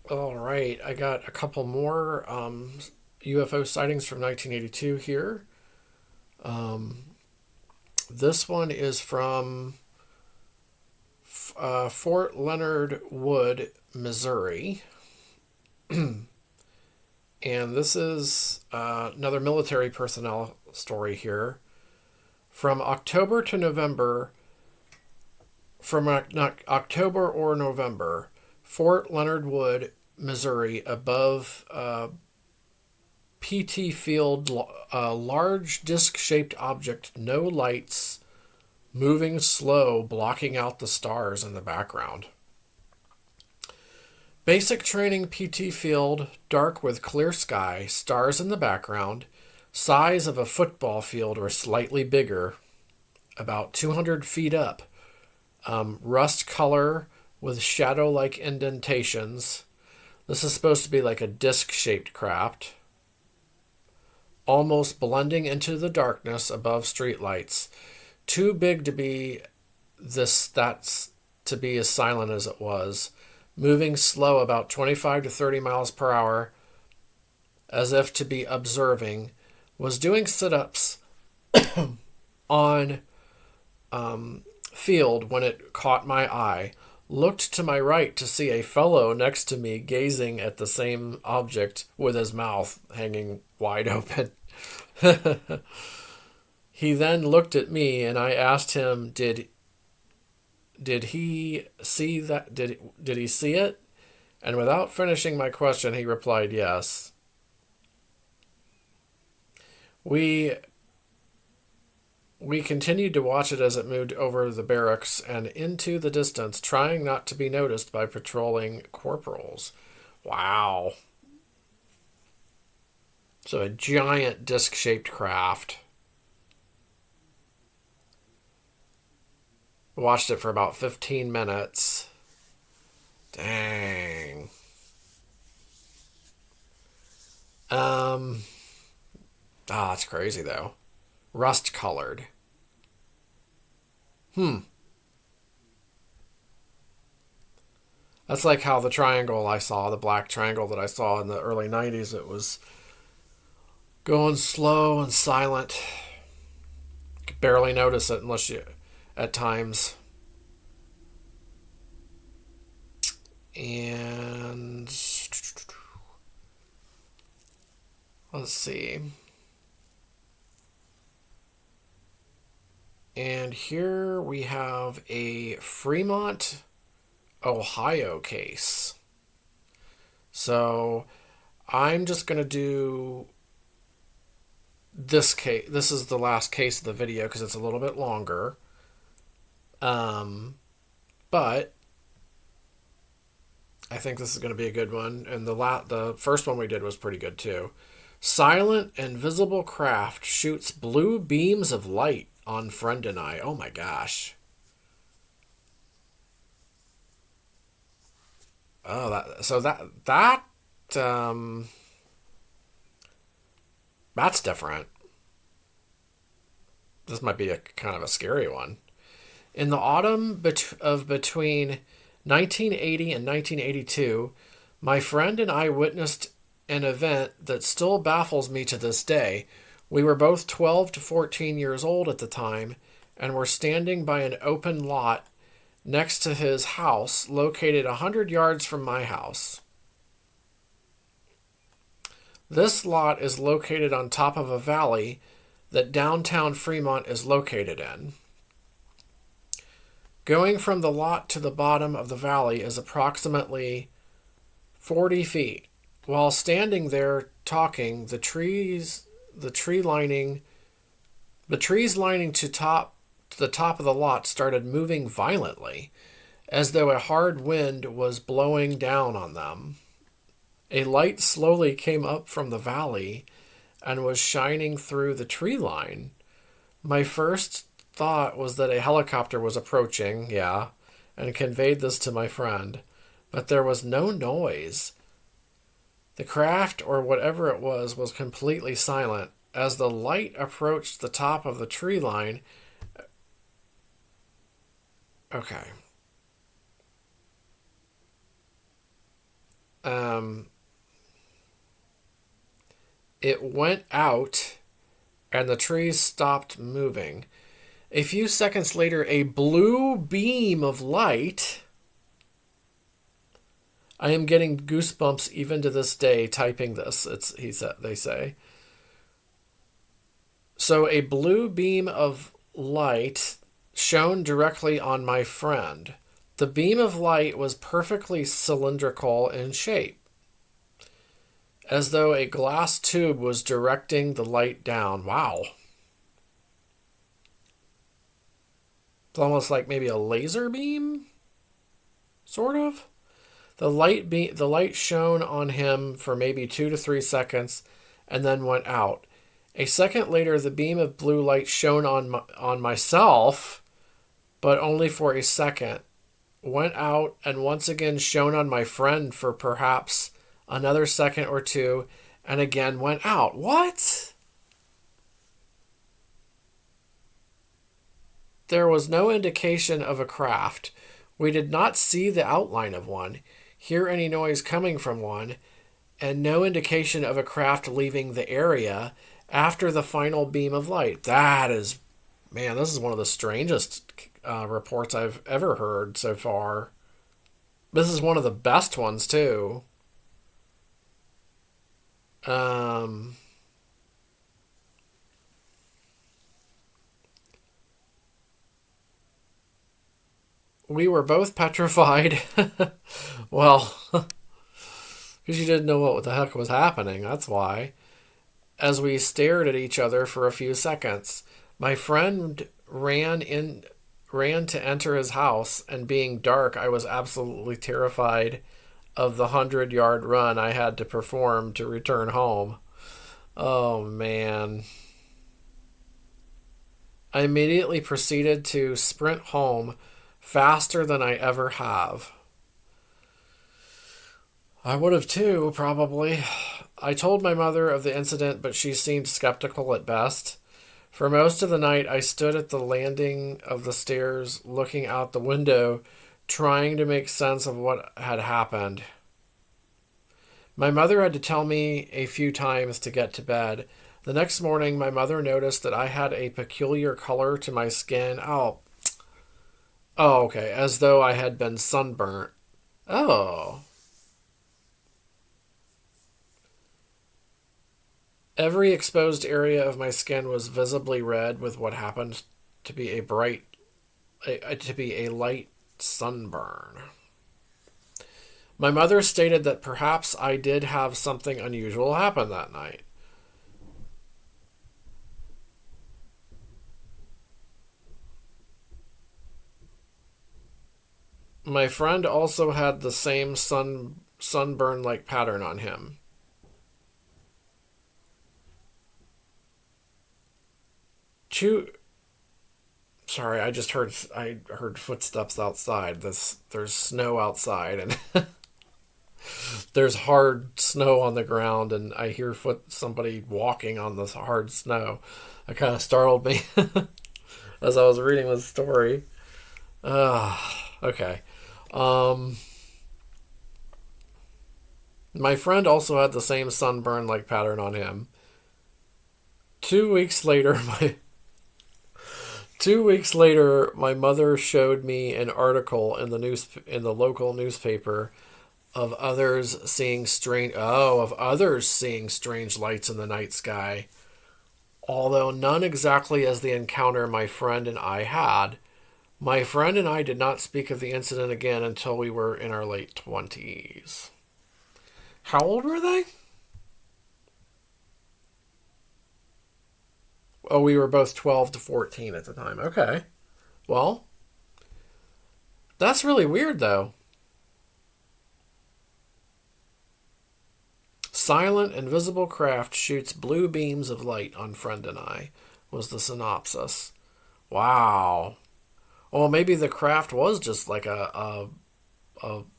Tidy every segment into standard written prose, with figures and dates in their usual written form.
All right, I got a couple more UFO sightings from 1982 here. Um, this one is from Fort Leonard Wood, Missouri. And this is another military personnel story here. From October to November, from October or November, Fort Leonard Wood, Missouri, above PT Field, a large disc shaped object, no lights, moving slow, blocking out the stars in the background. Basic training PT Field, dark with clear sky, stars in the background, size of a football field or slightly bigger, about 200 feet up, rust color with shadow like indentations. This is supposed to be like a disc shaped craft, almost blending into the darkness above streetlights. Too big to be that's to be as silent as it was. Moving slow about 25 to 30 miles per hour, as if to be observing. Was doing sit ups on field when it caught my eye. Looked to my right to see a fellow next to me gazing at the same object with his mouth hanging wide open. He then looked at me and I asked him, did he see that? Did he see it? And without finishing my question, he replied, yes. We continued to watch it as it moved over the barracks and into the distance, trying not to be noticed by patrolling corporals. Wow. So a giant disc-shaped craft. Watched it for about 15 minutes. Dang. It's crazy though. Rust colored. That's like how the triangle I saw, the black triangle that I saw in the early 90s, it was going slow and silent. You could barely notice it unless you, at times. And let's see. And here we have a Fremont, Ohio case. So I'm just going to do this case. This is the last case of the video because it's a little bit longer. But I think this is going to be a good one. And the first one we did was pretty good too. Silent and visible craft shoots blue beams of light on friend and I. Oh my gosh. Oh, that's different. This might be a kind of a scary one. In the autumn of between 1980 and 1982, my friend and I witnessed an event that still baffles me to this day. We were both 12 to 14 years old at the time and were standing by an open lot next to his house, located 100 yards from my house. This lot is located on top of a valley that downtown Fremont is located in. Going from the lot to the bottom of the valley is approximately 40 feet. While standing there talking, the trees lining to the top of the lot started moving violently, as though a hard wind was blowing down on them. A light slowly came up from the valley and was shining through the tree line. My first thought was that a helicopter was approaching, and conveyed this to my friend, but there was no noise. The craft, or whatever it was completely silent. As the light approached the top of the tree line, okay. Um, it went out and the trees stopped moving. A few seconds later, a blue beam of light. I am getting goosebumps even to this day typing this. They say. So a blue beam of light shone directly on my friend. The beam of light was perfectly cylindrical in shape, as though a glass tube was directing the light down. Wow. It's almost like maybe a laser beam, sort of. The light shone on him for maybe 2 to 3 seconds and then went out. A second later, the beam of blue light shone on myself, but only for a second. Went out and once again shone on my friend for perhaps another second or two, and again went out. What? There was no indication of a craft. We did not see the outline of one, hear any noise coming from one, and no indication of a craft leaving the area after the final beam of light. That is, man, this is one of the strangest reports I've ever heard so far. This is one of the best ones, too. We were both petrified. Well, because you didn't know what the heck was happening, that's why. As we stared at each other for a few seconds, my friend ran to enter his house, and being dark, I was absolutely terrified of the 100-yard run I had to perform to return home. Oh man. I immediately proceeded to sprint home faster than I ever have. I would have too, probably. I told my mother of the incident, but she seemed skeptical at best. For most of the night, I stood at the landing of the stairs, looking out the window, trying to make sense of what had happened. My mother had to tell me a few times to get to bed. The next morning, my mother noticed that I had a peculiar color to my skin. Oh, okay, as though I had been sunburnt. Oh. Every exposed area of my skin was visibly red with what happened to be a light sunburn. My mother stated that perhaps I did have something unusual happen that night. My friend also had the same sunburn-like pattern on him. Sorry, I heard footsteps outside. There's snow outside, and there's hard snow on the ground, and I hear somebody walking on this hard snow. It kind of startled me as I was reading this story. Okay. My friend also had the same sunburn-like pattern on him. 2 weeks later, my mother showed me an article in the local newspaper of others seeing strange lights in the night sky, although none exactly as the encounter my friend and I had. My friend and I did not speak of the incident again until we were in our late 20s. How old were they? Oh, we were both 12 to 14 at the time. Okay. Well, that's really weird, though. Silent, invisible craft shoots blue beams of light on friend and I, was the synopsis. Wow. Well, maybe the craft was just like a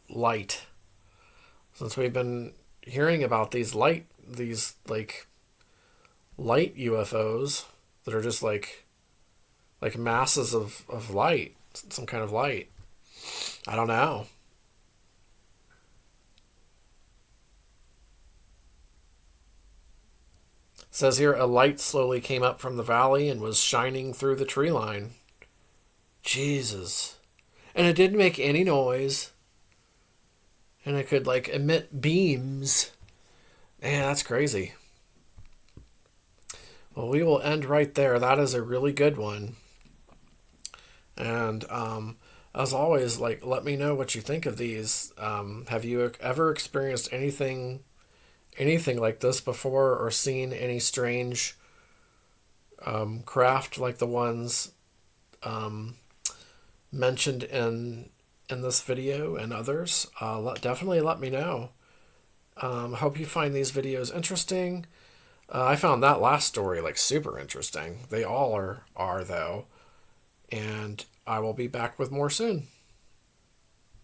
light. Since we've been hearing about these light UFOs that are just like masses of light, some kind of light. I don't know. Says here a light slowly came up from the valley and was shining through the tree line. Jesus. And it didn't make any noise. And it could like emit beams. Man, that's crazy. Well, we will end right there. That is a really good one. And as always, like, let me know what you think of these. Have you ever experienced anything like this before, or seen any strange craft like the ones mentioned in this video and others? Definitely let me know. Hope you find these videos interesting. I found that last story like super interesting. They all are though. And I will be back with more soon.